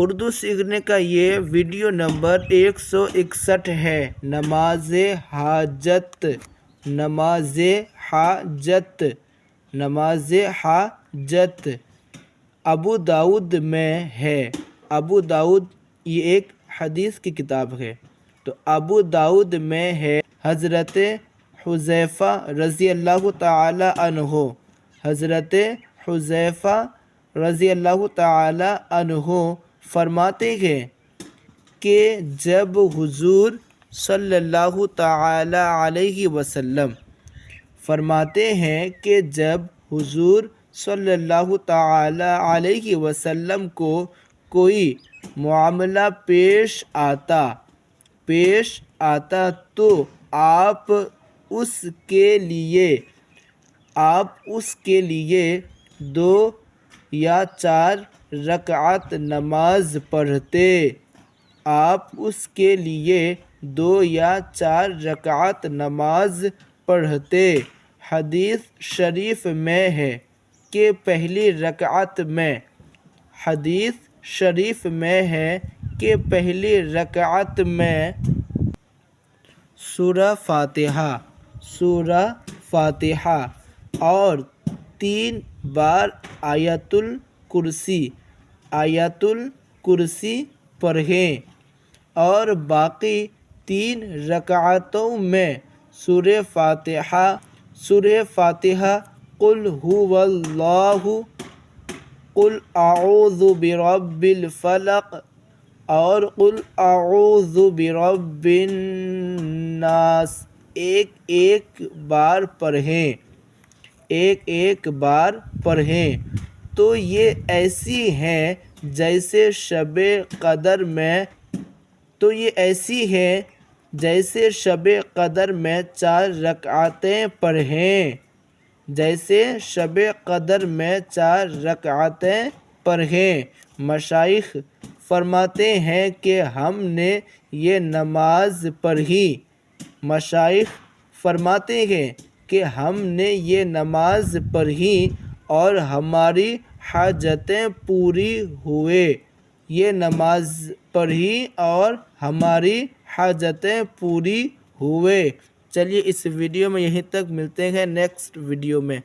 اردو سیکھنے کا یہ ویڈیو نمبر 161 ہے۔ نماز حاجت، نماز حاجت، نماز حاجت ابو داؤد میں ہے۔ ابو داؤد یہ ایک حدیث کی کتاب ہے، تو ابو داؤد میں ہے۔ حضرت حذیفہ رضی اللہ تعالی عنہ، حضرت حذیفہ رضی اللہ تعالی عنہ فرماتے ہیں کہ جب حضور صلی اللہ تعالی علیہ وسلم فرماتے ہیں کہ جب حضور صلی اللہ تعالی علیہ وسلم کو کوئی معاملہ پیش آتا تو آپ اس کے لیے 2 یا 4 رکعت نماز پڑھتے۔ آپ اس کے لیے 2 یا 4 رکعت نماز پڑھتے۔ حدیث شریف میں ہے کہ پہلی رکعت میں، حدیث شریف میں ہے کہ پہلی رکعت میں سورہ فاتحہ اور 3 بار آیت الکرسی پڑھیں، اور باقی 3 رکعتوں میں سورہ فاتحہ، قل هو اللہ، قل اعوذ برب الفلق اور قل اعوذ برب الناس ایک بار پڑھیں، تو یہ ایسی ہیں جیسے شب قدر میں 4 رکعتیں پڑھیں، جیسے شب قدر میں 4 رکعتیں پڑھیں۔ مشائخ فرماتے ہیں کہ ہم نے یہ نماز پڑھی، مشائخ فرماتے ہیں کہ ہم نے یہ نماز پڑھی اور ہماری حاجتیں پوری ہوئے، یہ نماز پڑھی اور ہماری حاجتیں پوری ہوئے۔ چلیے اس ویڈیو میں یہیں تک، ملتے ہیں نیکسٹ ویڈیو میں۔